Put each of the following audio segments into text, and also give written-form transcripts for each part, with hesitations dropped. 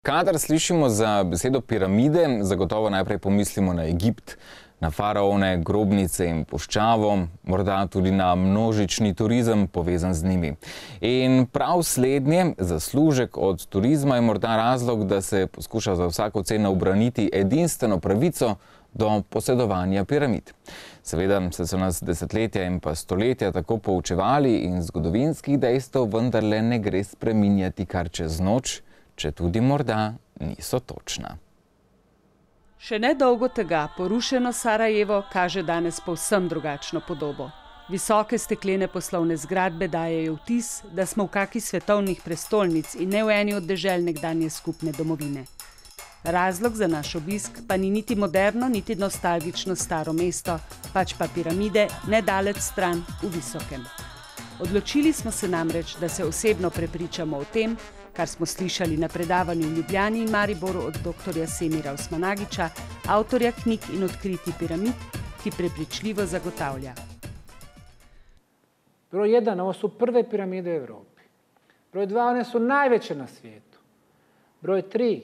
Kadar slišimo za besedo piramide, zagotovo najprej pomislimo na Egipt, na faraone, grobnice in puščavo, morda tudi na množični turizem povezan z njimi. In prav slednje, zaslužek od turizma, je morda razlog, da se poskuša za vsako ceno ubraniti edinstveno pravico do posedovanja piramid. Seveda so nas desetletja in pa stoletja tako poučevali in zgodovinskih dejstev vendarle ne gre spreminjati kar čez noč, če tudi morda niso točna. Še nedolgo tega porušeno Sarajevo kaže danes povsem drugačno podobo. Visoke steklene poslovne zgradbe dajejo vtis, da smo v kaki svetovnih prestolnic in ne v eni od dežel nekdanje skupne domovine. Razlog za naš obisk pa ni niti moderno, niti nostalgično staro mesto, pač pa piramide nedaleč stran v Visokem. Odločili smo se namreč, da se osebno prepričamo o tem, kar smo slišali na predavanju v Ljubljani in Mariboru od dr. Semira Osmanagića, avtorja knjig in odkritij piramid, ki prepričljivo zagotavlja. Broj 1, ovo su prve piramide u Europi. Broj 2, one su najveće na svijetu. Broj 3,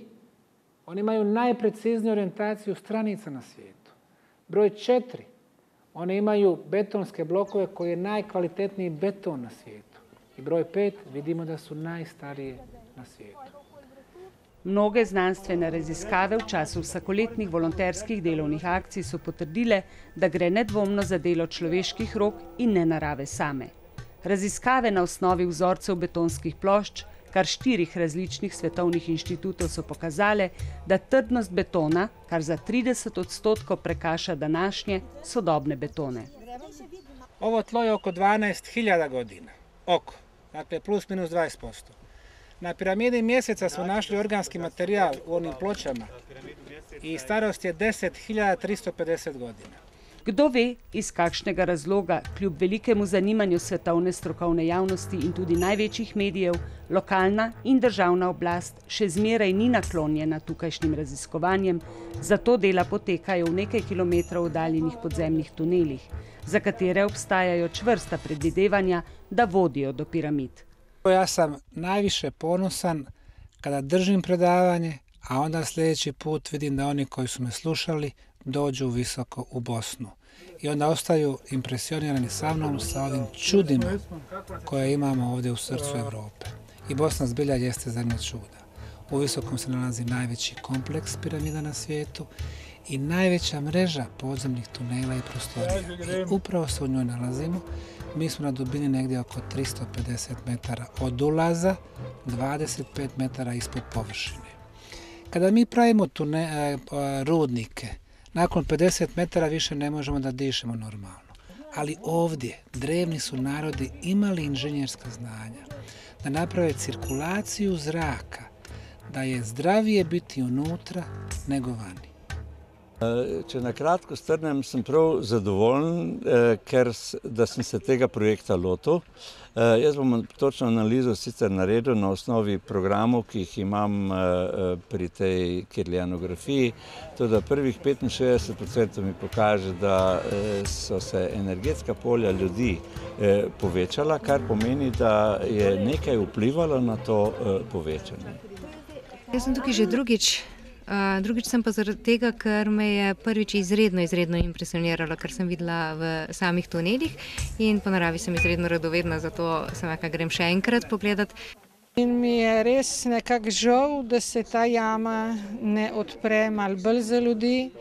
oni imaju najprecizniju orijentaciju stranica na svijetu. Broj 4, one imaju betonske blokove koji je najkvalitetniji beton na svijetu. I broj 5, vidimo da su najstarije na svijetu. Mnoge znanstvene raziskave v času vsakoletnih volonterskih delovnih akcij so potrdile, da gre nedvomno za delo človeških rok in ne narave same. Raziskave na osnovi vzorcev betonskih plošč kar 4 različnih svetovnih inštitutov so pokazale, da trdnost betona kar za 30% prekaša današnje sodobne betone. Ovo tlo je oko 12.000 godina. Oko. Dakle, plus minus 20%. Na piramidi mjeseca smo našli organski materijal u onim pločama i starost je 10.350 godina. Kdo ve, iz kakšnega razloga, kljub velikemu zanimanju svetovne strokovne javnosti in tudi največjih medijev, lokalna in državna oblast še zmeraj ni naklonjena tukajšnjim raziskovanjem, zato dela potekajo v nekaj kilometrov oddaljenih podzemnih tunelih, za katere obstajajo čvrsta predvidevanja, da vodijo do piramid. Ja sam najviše ponosan kada držim predavanje, a onda sljedeći put vidim da oni koji su me slušali dođu visoko u Bosnu. I onda ostaju impresionirani sa mnom, sa ovim čudima koje imamo ovdje u srcu Europe. I Bosna zbilja jeste zemlja čuda. U Visokom se nalazi najveći kompleks piramida na svijetu i najveća mreža podzemnih tunela i prostorija. I upravo se u njoj nalazimo. Mi smo na dubini negdje oko 350 metara od ulaza, 25 metara ispod površine. Kada mi pravimo rudnike, nakon 50 metara više ne možemo da dišemo normalno. Ali ovdje drevni su narodi imali inženjerska znanja da naprave cirkulaciju zraka, da je zdravije biti unutra nego vani. Če na kratko strnem, sem prav zadovoljen, ker da sem se tega projekta lotil. Jaz bom točno analizo sicer naredil na osnovi programov, ki jih imam pri tej kirlianografiji. Tudi prvih 65% mi pokaže, da so se energetska polja ljudi povečala, kar pomeni, da je nekaj vplivalo na to povečanje. Jaz sem tukaj že drugič. Drugič sem pa zaradi tega, ker me je prvič izredno impresioniralo, kar sem videla v samih tunelih in po naravi sem izredno radovedna, zato sem rekla, grem še enkrat pogledat. In mi je res nekako žal, da se ta jama ne odpre malo bolj za ljudi,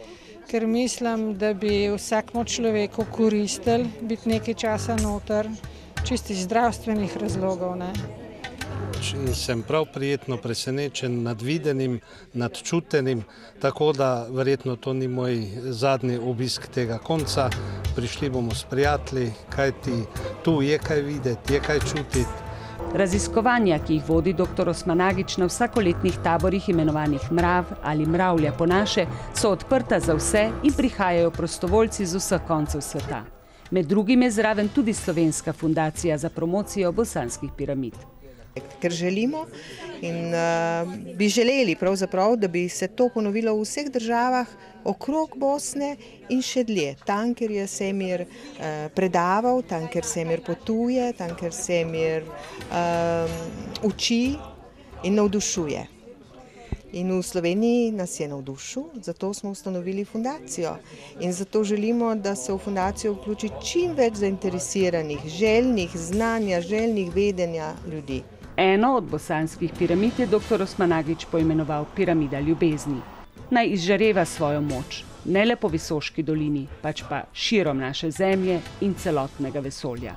ker mislim, da bi vsakmu človeku koristilo biti nekaj časa noter, čisto iz zdravstvenih razlogov, ne. In sem prav prijetno presenečen nad videnim, nad čutenim, tako da verjetno to ni moj zadnji obisk tega konca. Prišli bomo s prijatelji, kajti tu je kaj videti, je kaj čutiti. Raziskovanja, ki jih vodi dr. Osmanagić na vsakoletnih taborih imenovanih Mrav ali Mravlja po naše, so odprta za vse in prihajajo prostovoljci z vseh koncev sveta. Med drugim je zraven tudi Slovenska fundacija za promocijo bosanskih piramid. Ker želimo in bi želeli pravzaprav, da bi se to ponovilo v vseh državah okrog Bosne in še dlje. Tam, kjer je Semir predaval, tam, kjer Semir potuje, tam, kjer Semir uči in navdušuje. In v Sloveniji nas je navdušil, zato smo ustanovili fundacijo. In zato želimo, da se v fundacijo vključi čim več zainteresiranih, željnih znanja, željnih vedenja ljudi. Eno od bosanskih piramid je dr. Osmanagić poimenoval piramida ljubezni. Naj izžareva svojo moč, ne le po Visoški dolini, pač pa širom naše zemlje in celotnega vesolja.